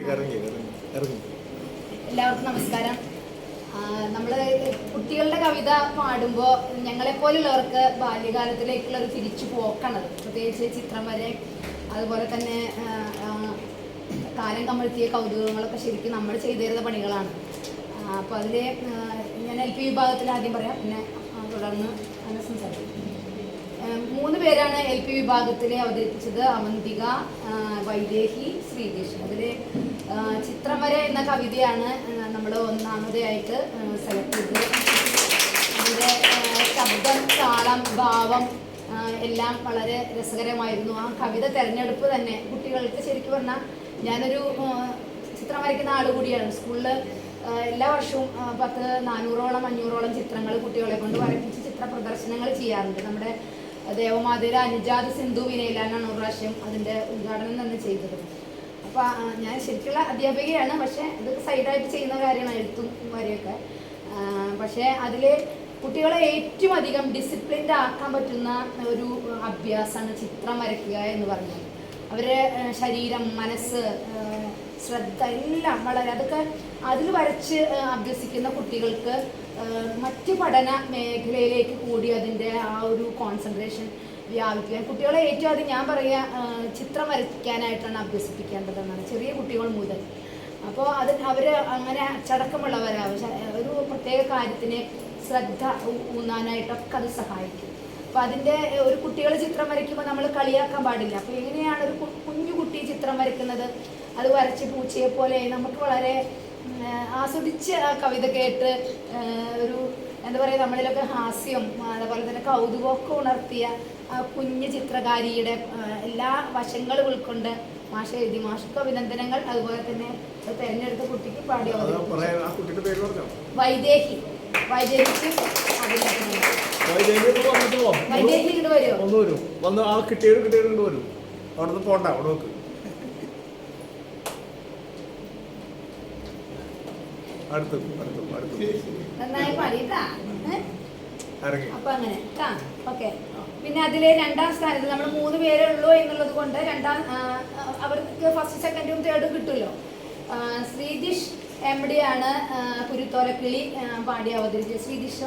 എല്ലാവർക്കും നമസ്കാരം. നമ്മൾ കുട്ടികളുടെ കവിത പാടുമ്പോൾ ഞങ്ങളെപ്പോലുള്ളവർക്ക് ബാല്യകാലത്തിലേക്കുള്ള ഒരു തിരിച്ചു പോക്കാണത്. പ്രത്യേകിച്ച് ചിത്രം വരെ, അതുപോലെ തന്നെ കാലം കമഴ്ത്തിയ കൗതുകങ്ങളൊക്കെ ശരിക്കും നമ്മൾ ചെയ്തിരുന്ന പണികളാണ്. അപ്പോൾ അതിൽ ഞാൻ LP വിഭാഗത്തിൽ ആദ്യം പറയാം, പിന്നെ തുടർന്ന് അങ്ങനെ സംസാരിക്കും. 3 പേരാണ് LP വിഭാഗത്തിൽ അവതരിപ്പിച്ചത്: അവന്തിക, വൈദേഹി, ശ്രീദിഷ്. അതിൽ ചിത്രം വരെ എന്ന കവിതയാണ് നമ്മൾ ഒന്നാമതായിട്ട് സെലക്ട് ചെയ്തത്. അതിൻ്റെ ശബ്ദം, താളം, ഭാവം എല്ലാം വളരെ രസകരമായിരുന്നു. ആ കവിത തിരഞ്ഞെടുപ്പ് തന്നെ കുട്ടികൾക്ക് ശരിക്കും പറഞ്ഞാൽ, ഞാനൊരു ചിത്രം വരയ്ക്കുന്ന ആൾ കൂടിയാണ്. സ്കൂളിൽ എല്ലാ വർഷവും 400ഓളം 500ഓളം ചിത്രങ്ങൾ കുട്ടികളെ കൊണ്ട് വരപ്പിച്ച് ചിത്ര പ്രദർശനങ്ങൾ ചെയ്യാറുണ്ട്. നമ്മുടെ ദേവമാതയുടെ അനുജാത സിന്ധു വിനയിലാണ് ഒരു പ്രാവശ്യം അതിൻ്റെ ഉദ്ഘാടനം തന്നെ ചെയ്തത്. അപ്പോൾ ഞാൻ ശരിക്കുള്ള അധ്യാപികയാണ്, പക്ഷേ ഇതൊക്കെ സൈഡായിട്ട് ചെയ്യുന്ന കാര്യമാണ്, എഴുത്തും വരെയൊക്കെ. പക്ഷേ അതിൽ കുട്ടികളെ ഏറ്റവും അധികം ഡിസിപ്ലിൻഡ് ആക്കാൻ പറ്റുന്ന ഒരു അഭ്യാസമാണ് ചിത്രം വരയ്ക്കുക എന്ന് പറഞ്ഞാൽ. അവരെ ശരീരം, മനസ്സ്, ശ്രദ്ധ എല്ലാം വളരെ അതൊക്കെ അതിൽ വരച്ച് അഭ്യസിക്കുന്ന കുട്ടികൾക്ക് മറ്റ് പഠന മേഖലയിലേക്ക് കൂടി അതിൻ്റെ ആ ഒരു കോൺസെൻട്രേഷൻ വ്യാപിക്കാൻ കുട്ടികളെ ഏറ്റവും ആദ്യം ഞാൻ പറയുക ചിത്രം വരയ്ക്കാനായിട്ടാണ് അഭ്യസിപ്പിക്കേണ്ടതെന്നാണ്, ചെറിയ കുട്ടികൾ മുതൽ. അപ്പോൾ അവർ അങ്ങനെ അച്ചടക്കമുള്ളവരാവും, ഒരു പ്രത്യേക കാര്യത്തിന് ശ്രദ്ധ ഊന്നാനായിട്ടൊക്കെ അത് സഹായിക്കും. അപ്പോൾ അതിൻ്റെ ഒരു കുട്ടികൾ ചിത്രം വരയ്ക്കുമ്പോൾ നമ്മൾ കളിയാക്കാൻ പാടില്ല. അപ്പോൾ എങ്ങനെയാണ് ഒരു കുഞ്ഞു കുട്ടി ചിത്രം വരയ്ക്കുന്നത്? അത് വരച്ച് പൂച്ചയെ പോലെ നമുക്ക് വളരെ ആസ്വദിച്ച് ആ കവിത കേട്ട് ഒരു എന്താ പറയുക, നമ്മളിലൊക്കെ ഹാസ്യം, അതുപോലെ തന്നെ കൗതുകമൊക്കെ ഉണർത്തിയ ആ കുഞ്ഞു ചിത്രകാരിയുടെ എല്ലാ വശങ്ങളും ഉൾക്കൊണ്ട് മാഷ എഴുതി. മാഷക്ക് അഭിനന്ദനങ്ങൾ. അതുപോലെ തന്നെ തിരഞ്ഞെടുത്ത കുട്ടിക്ക് പാടി വൈദേഹി. വൈദേഹിക്ക് അഭിനന്ദനങ്ങൾ. വൈദേഹി ഇങ്ങോട്ട് വരുമോ? നന്നായി പാടിട്ടാ. അപ്പൊ അങ്ങനെ ഓക്കെ. പിന്നെ അതിലെ 2ാം സ്ഥാനത്ത് നമ്മൾ 3 പേരേ ഉള്ളൂ എന്നുള്ളത് കൊണ്ട് അവർക്ക് ഫസ്റ്റ്, സെക്കൻഡും തേർഡും കിട്ടുമല്ലോ. ശ്രീദിഷ് MD ആണ് കുരുത്തോലക്കിളി പാടി അവതരിപ്പിച്ചത്. ശ്രീദിഷ്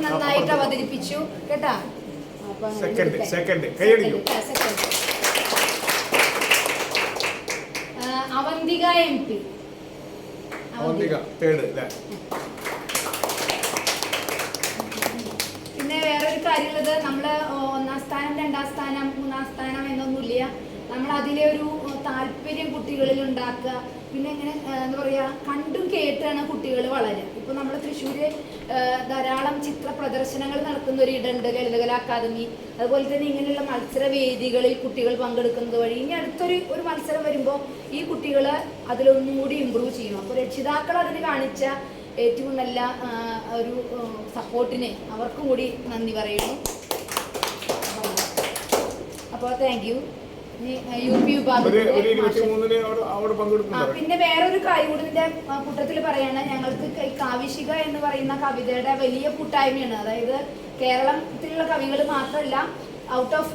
നന്നായിട്ട് അവതരിപ്പിച്ചു കേട്ടാ. അവന്തിക MP. പിന്നെ വേറൊരു കാര്യമുള്ളത്, നമ്മള് 1ാം സ്ഥാനം 2ാം സ്ഥാനം 3ാം സ്ഥാനം എന്നൊന്നുമില്ല. നമ്മൾ അതിലെ ഒരു താല്പര്യം കുട്ടികളിൽ ഉണ്ടാക്കുക. പിന്നെ ഇങ്ങനെ എന്താ പറയുക, കണ്ടും കേട്ടാണ് കുട്ടികൾ വളരുക. ഇപ്പോൾ നമ്മൾ തൃശ്ശൂർ ധാരാളം ചിത്ര പ്രദർശനങ്ങൾ നടത്തുന്ന ഒരു ഇടമുണ്ട്, ലളിതകലാ അക്കാദമി. അതുപോലെ തന്നെ ഇങ്ങനെയുള്ള മത്സരവേദികളിൽ കുട്ടികൾ പങ്കെടുക്കുന്നത് വഴി ഇനി അടുത്തൊരു മത്സരം വരുമ്പോൾ ഈ കുട്ടികൾ അതിലൊന്നും കൂടി ഇമ്പ്രൂവ് ചെയ്യണം. അപ്പോൾ രക്ഷിതാക്കൾ അതിന് കാണിച്ച ഏറ്റവും നല്ല ഒരു സപ്പോർട്ടിന് അവർക്കും കൂടി നന്ദി പറയുന്നു. അപ്പോൾ താങ്ക് യു. UP വിഭാഗത്തിൽ പിന്നെ വേറൊരു കാര്യം കൂടി ഇതിന്റെ കൂട്ടത്തിൽ പറയാണ്. ഞങ്ങൾക്ക് കാവിശിക എന്ന് പറയുന്ന കവിതയുടെ വലിയ കൂട്ടായ്മയാണ്. അതായത് കേരളത്തിലുള്ള കവികൾ മാത്രമല്ല, ഔട്ട് ഓഫ്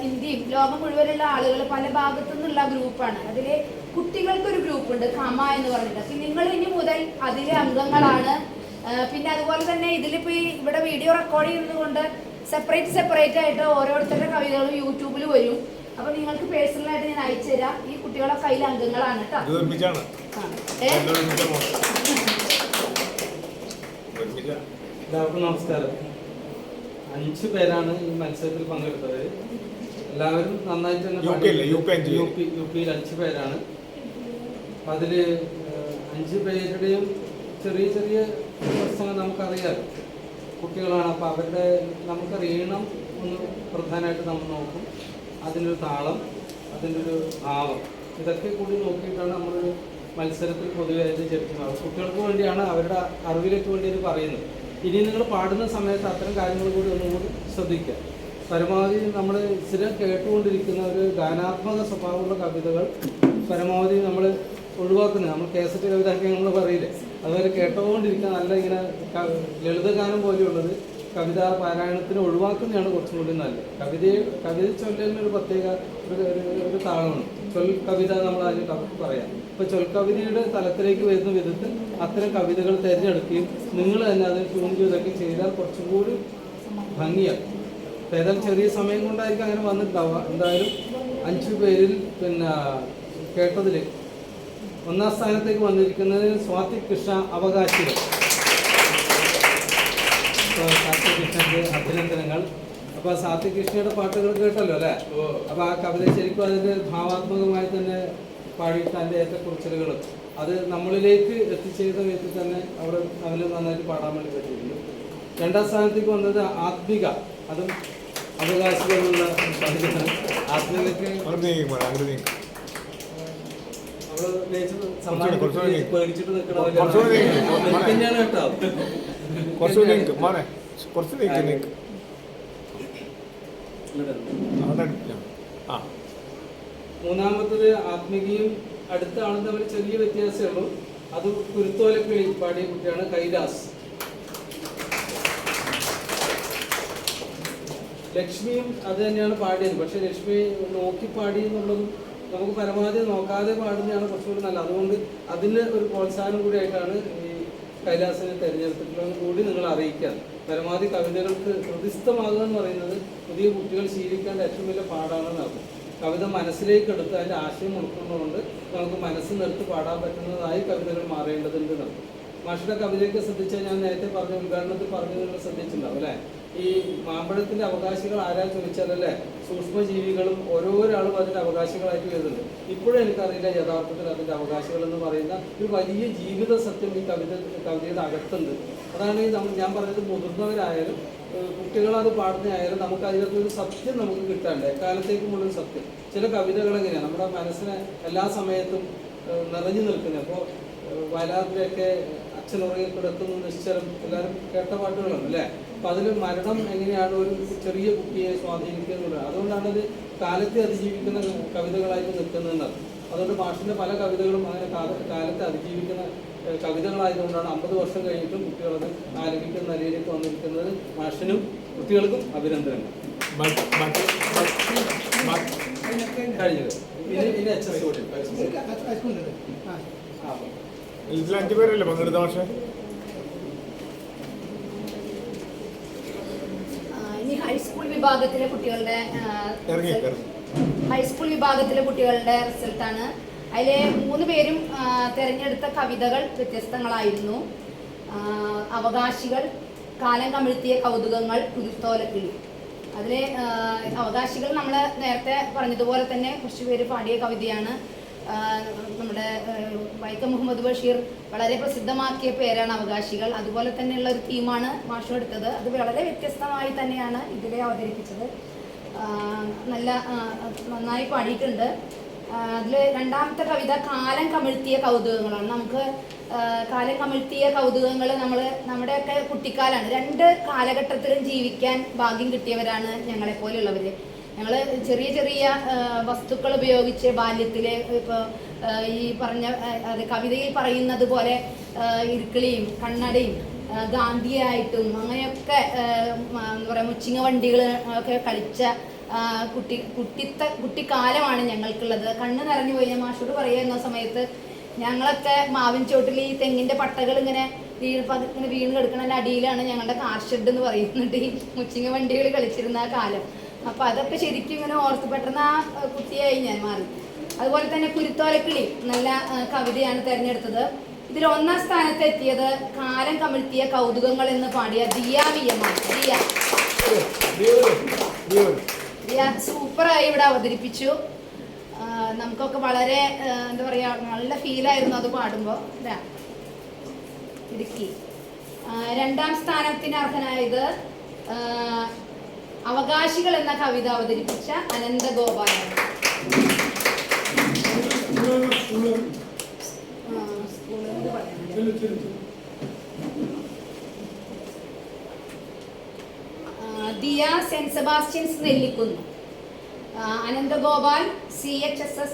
ഇന്ത്യയും ലോകം മുഴുവനുള്ള ആളുകൾ പല ഭാഗത്തു നിന്നുള്ള ഗ്രൂപ്പാണ്. അതിലെ കുട്ടികൾക്കൊരു ഗ്രൂപ്പുണ്ട്, കമ എന്ന് പറഞ്ഞിട്ട്. പിന്നെ നിങ്ങൾ ഇനി മുതൽ അതിലെ അംഗങ്ങളാണ്. പിന്നെ അതുപോലെ തന്നെ ഇതിലിപ്പോൾ ഇവിടെ വീഡിയോ റെക്കോർഡ് ചെയ്യുന്നത് കൊണ്ട് സെപ്പറേറ്റ് ആയിട്ട് ഓരോരുത്തരുടെ കവിതകളും യൂട്യൂബിൽ വരും. അപ്പൊ നിങ്ങൾക്ക് പേഴ്സണലായിട്ട് ഞാൻ അയച്ചു തരാം. ഈ കുട്ടികളൊക്കെ അതിലെ അംഗങ്ങളാണ് കേട്ടോ. എല്ലാവർക്കും നമസ്കാരം. 5 പേരാണ് ഈ മത്സരത്തിൽ പങ്കെടുത്തത്. എല്ലാവരും നന്നായിട്ട് തന്നെ യുപിയിൽ 5 പേരാണ്. അതിൽ 5 പേരുടെയും ചെറിയ ചെറിയ പ്രശ്നങ്ങൾ നമുക്കറിയാം, കുട്ടികളാണ്. അപ്പോൾ അവരുടെ നമുക്കറിയണം ഒന്ന് പ്രധാനമായിട്ട് നമ്മൾ നോക്കും. അതിനൊരു താളം, അതിൻ്റെ ഒരു ഭാവം, ഇതൊക്കെ കൂടി നോക്കിയിട്ടാണ് നമ്മളൊരു മത്സരത്തിൽ പൊതുവായിട്ട് ചേർക്കുന്നത്. കുട്ടികൾക്ക് വേണ്ടിയാണ്, അവരുടെ അറിവിലേക്ക് വേണ്ടി ഇത് പറയുന്നത്. ഇനി നിങ്ങൾ പാടുന്ന സമയത്ത് അത്തരം കാര്യങ്ങൾ കൂടി ഒന്നുകൂടി ശ്രദ്ധിക്കുക. പരമാവധി നമ്മൾ സ്ഥിരം കേട്ടുകൊണ്ടിരിക്കുന്ന ഒരു ഗാനാത്മക സ്വഭാവമുള്ള കവിതകൾ പരമാവധി നമ്മൾ ഒഴിവാക്കുന്നത്. നമ്മൾ കേസറ്റ് കവിത ഒക്കെ നമ്മൾ പറയില്ലേ, അതുപോലെ കേട്ടുകൊണ്ടിരിക്കുക. നല്ല ഇങ്ങനെ ലളിതഗാനം പോലെയുള്ളത് കവിതാ പാരായണത്തിന് ഒഴിവാക്കുന്നതാണ് കുറച്ചും കൂടി നല്ലത്. കവിത ചൊല്ലലിന് ഒരു പ്രത്യേക ഒരു താളമാണ്. കവിത നമ്മൾ അതിന് പറയാം. ഇപ്പോൾ കവിതയുടെ തലത്തിലേക്ക് വരുന്ന വിധത്തിൽ അത്തരം കവിതകൾ തിരഞ്ഞെടുക്കുകയും നിങ്ങൾ തന്നെ അതിന് ട്യൂൺ ചെയ്തൊക്കെ ചെയ്താൽ കുറച്ചും കൂടി ഭംഗിയാണ്. ഏതായാലും ചെറിയ സമയം കൊണ്ടായിരിക്കും അങ്ങനെ വന്നിട്ടുണ്ടാവുക. എന്തായാലും 5 പേരിൽ കേട്ടതിൽ 1ാം സ്ഥാനത്തേക്ക് വന്നിരിക്കുന്നത് സ്വാതി കൃഷ്ണ, അവകാശികൾ. സ്വാതി കൃഷ്ണന്റെ അഭിനന്ദനങ്ങൾ. അപ്പോൾ സ്വാതി കൃഷ്ണയുടെ പാട്ടുകൾ കേട്ടല്ലോ അല്ലേ? അപ്പോൾ ആ കവിത ശരിക്കും അതിൻ്റെ ഭാവാത്മകമായി തന്നെ പാടിയിട്ട് അതിൻ്റെ ഏറ്റക്കുറിച്ചിലുകൾ അത് നമ്മളിലേക്ക് എത്തിച്ചേരുന്ന വിധത്തിൽ തന്നെ അവന് നന്നായിട്ട് പാടാൻ വേണ്ടി പറ്റിയിട്ടുണ്ട്. 2ാം സ്ഥാനത്തേക്ക് വന്നത് ആത്മിക, അതും അവകാശികളുള്ള കവിതയാണ്. ആത്മികക്ക് പേടിച്ചിട്ട് നിൽക്കണവരാണ് കേട്ടോ. മൂന്നാമത്തത് ആത്മികയും അടുത്ത ആളും തമ്മിൽ ചെറിയ വ്യത്യാസമേ ഉള്ളൂ. അത് കുരുത്തോലക്കിളി പാടിയ കുട്ടിയാണ് കൈലാസ്. ലക്ഷ്മിയും അത് തന്നെയാണ് പാടിയത്. പക്ഷെ ലക്ഷ്മി നോക്കി പാടി എന്നുള്ളതും നമുക്ക് പരമാവധി നോക്കാതെ പാടുന്നതാണ് കുറച്ചുകൂടി നല്ലത്. അതുകൊണ്ട് അതിന് ഒരു പ്രോത്സാഹനം കൂടി ആയിട്ടാണ് ഈ കൈലാസിനെ തിരഞ്ഞെടുത്തിട്ടുള്ളത് കൂടി നിങ്ങൾ അറിയിക്കാൻ. പരമാവധി കവിതകൾക്ക് ഹൃദിസ്ഥമാകുക എന്ന് പറയുന്നത് പുതിയ കുട്ടികൾ ശീലിക്കേണ്ട ഏറ്റവും വലിയ പാടാണെന്നാണ്. കവിത മനസ്സിലേക്ക് എടുത്ത് അതിൻ്റെ ആശയം ഉൾക്കൊണ്ടുകൊണ്ട് നമുക്ക് മനസ്സിൽ നിർത്തി പാടാൻ പറ്റുന്നതായി കവിതകൾ മാറേണ്ടതുണ്ട്. മാഷിയുടെ കവിതയൊക്കെ ശ്രദ്ധിച്ചാൽ ഞാൻ നേരത്തെ പറഞ്ഞ ഉദ്ഘാടനത്തിൽ പറഞ്ഞു നിങ്ങൾ ശ്രദ്ധിച്ചിട്ടുണ്ടാവും അല്ലേ? ഈ മാമ്പഴത്തിൻ്റെ അവകാശികൾ ആരാ ചോദിച്ചാലല്ലേ സൂക്ഷ്മജീവികളും ഓരോരാളും അതിൻ്റെ അവകാശികളായിട്ട് വരുന്നുണ്ട്. ഇപ്പോഴും എനിക്കറിയില്ല യഥാർത്ഥത്തിൽ അതിൻ്റെ അവകാശികൾ എന്ന് പറയുന്ന ഒരു വലിയ ജീവിത സത്യം ഈ കവിതയുടെ അകത്തുണ്ട്. അതാണ് ഞാൻ പറഞ്ഞത്, മുതിർന്നവരായാലും കുട്ടികളത് പാടുന്നതായാലും നമുക്ക് അതിനകത്തൊരു സത്യം നമുക്ക് കിട്ടാണ്ട് എക്കാലത്തേക്കുമുള്ളൊരു സത്യം. ചില കവിതകൾ എങ്ങനെയാണ് നമ്മുടെ മനസ്സിനെ എല്ലാ സമയത്തും നിറഞ്ഞു നിൽക്കുന്നത്. അപ്പോൾ വയലാറിൻ്റെയൊക്കെ അച്ഛനുറങ്ങി കിടക്കുന്ന നിശ്ചലം എല്ലാവരും കേട്ട പാട്ടുകളാണ് അല്ലേ? അപ്പം അതിൽ മരണം എങ്ങനെയാണ് ഒരു ചെറിയ കുട്ടിയെ സ്വാധീനിക്കുന്നത്. അതുകൊണ്ടാണത് കാലത്തെ അതിജീവിക്കുന്ന കവിതകളായിട്ട് നിൽക്കുന്നതെന്നത്. അതുകൊണ്ട് മാഷിൻ്റെ പല കവിതകളും അങ്ങനെ കാലത്തെ അതിജീവിക്കുന്ന കവിതകളായതുകൊണ്ടാണ് 50 വർഷം കഴിഞ്ഞിട്ടും കുട്ടികളത് ആലപിക്കുന്ന നിലയിലേക്ക് വന്നിരിക്കുന്നത്. മാഷിനും കുട്ടികൾക്കും അഭിനന്ദനങ്ങൾ. കഴിഞ്ഞത് ഇനി HS കൂടി ഇതിൽ 5 പേരല്ലേ പങ്കെടുത്ത പക്ഷേ? ഇനി ഹൈസ്കൂൾ വിഭാഗത്തിലെ കുട്ടികളുടെ റിസൾട്ടാണ്. അതിലെ 3 പേരും തിരഞ്ഞെടുത്ത കവിതകൾ വ്യത്യസ്തങ്ങളായിരുന്നു. അവകാശികൾ, കാലം കമിഴ്ത്തിയ കൗതുകങ്ങൾ, കുരുത്തോലക്കിളി. അതിലെ അവകാശികൾ നമ്മൾ നേരത്തെ പറഞ്ഞതുപോലെ തന്നെ കുറച്ച് പേര് പാടിയ കവിതയാണ്. നമ്മുടെ വൈക്കം മുഹമ്മദ് ബഷീർ വളരെ പ്രസിദ്ധമാക്കിയ പേരാണ് അവകാശികൾ. അതുപോലെ തന്നെയുള്ള ഒരു തീമാണ് മാഷു എടുത്തത്. അത് വളരെ വ്യത്യസ്തമായി തന്നെയാണ് ഇതിലെ അവതരിപ്പിച്ചത്. നന്നായി പാടിയിട്ടുണ്ട്. അതിൽ 2ാമത്തെ കവിത കാലം കമിഴ്ത്തിയ കൗതുകങ്ങളാണ്. നമുക്ക് കാലം കമിഴ്ത്തിയ കൗതുകങ്ങൾ നമ്മുടെയൊക്കെ കുട്ടിക്കാലാണ്. 2 കാലഘട്ടത്തിലും ജീവിക്കാൻ ഭാഗ്യം കിട്ടിയവരാണ് ഞങ്ങളെപ്പോലെയുള്ളവർ. ഞങ്ങൾ ചെറിയ ചെറിയ വസ്തുക്കൾ ഉപയോഗിച്ച് ബാല്യത്തിൽ ഇപ്പോൾ ഈ പറഞ്ഞ കവിതയിൽ പറയുന്നത് പോലെ ഇരിക്കിളിയും കണ്ണടയും ഗാന്ധിയായിട്ടും അങ്ങനെയൊക്കെ എന്താ പറയുക മുച്ചിങ്ങ വണ്ടികൾ ഒക്കെ കളിച്ച കുട്ടിക്കാലമാണ് ഞങ്ങൾക്കുള്ളത്. കണ്ണ് നിറഞ്ഞു പോയി. ഞാൻ മാഷോട് പറയുന്ന സമയത്ത് ഞങ്ങളൊക്കെ മാവിൻ ചോട്ടിൽ ഈ തെങ്ങിൻ്റെ പട്ടകൾ ഇങ്ങനെ വീണ് കിടക്കുന്നതിൻ്റെ അടിയിലാണ് ഞങ്ങളുടെ കാർ ഷെഡ് എന്ന് പറയുന്നത്. ഈ മുച്ചിങ്ങ വണ്ടികൾ കളിച്ചിരുന്ന ആ കാലം. അപ്പം അതൊക്കെ ശരിക്കും ഇങ്ങനെ ഓർത്ത് പെട്ടെന്ന് ആ കുട്ടിയായി ഞാൻ മാറി. അതുപോലെ തന്നെ കുരുത്തോലക്കിളി നല്ല കവിതയാണ് തിരഞ്ഞെടുത്തത്. ഇതിൽ 1ാം സ്ഥാനത്ത് എത്തിയത് കാലം കമിഴ്ത്തിയ കൗതുകങ്ങൾ എന്ന് പാടിയ ദിയ വിയമാണ്. ദിയ സൂപ്പറായി ഇവിടെ അവതരിപ്പിച്ചു. നമുക്കൊക്കെ വളരെ എന്താ പറയുക നല്ല ഫീലായിരുന്നു അത് പാടുമ്പോൾ. ഇടുക്കി. 2ാം സ്ഥാനത്തിന് അർഹനായത് അവകാശികൾ എന്ന കവിത അവതരിപ്പിച്ച അനന്തഗോപാലാണ്. Diya Saint Sebastian's Nellikunnu, Ananthagopal CHSS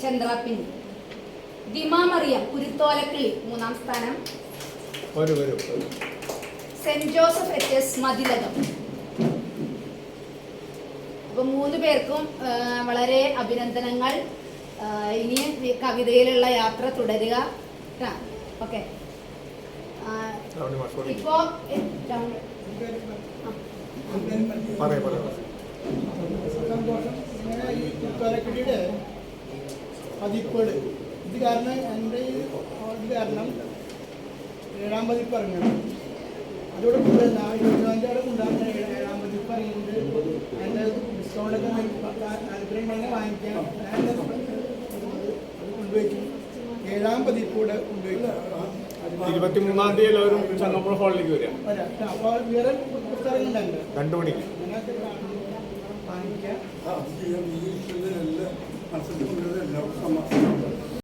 Chandrappinni, Dima Mariyam കുരുത്തോലക്കിളി 3ാം സ്ഥാനം, സെന്റ് ജോസഫ് HS മതിലകം. അപ്പൊ 3 പേർക്കും വളരെ അഭിനന്ദനങ്ങൾ. ഇനിയും കവിതയിലുള്ള യാത്ര തുടരുക. ഓക്കെ, ഇപ്പോ പതിപ്പുകൾ ഇത് കാരണം എൻ്റെ ഇത് കാരണം 7ാം പതിപ്പ് ഇറങ്ങണം. അതോടെ കൂടുതൽ 25 ഉണ്ടാകുന്ന 7ാം പതിപ്പ് ഇറങ്ങിയിട്ട് അതിൻ്റെ ഡിസ്കൗണ്ടൊക്കെ താല്പര്യം തന്നെ വാങ്ങിക്കാം. അത് കൊണ്ടുവയ്ക്കും. 7ാം പതിപ്പൂടെ കൊണ്ടുവയ്ക്കും. 23-ാം തീയതി എല്ലാവരും ചങ്ങമ്പുഴ ഹാളിലേക്ക് വരിക. അപ്പോൾ വേറെ പുസ്തകങ്ങളുണ്ട് 2 മണിക്ക്. വാങ്ങിക്കാം. എല്ലാവർക്കും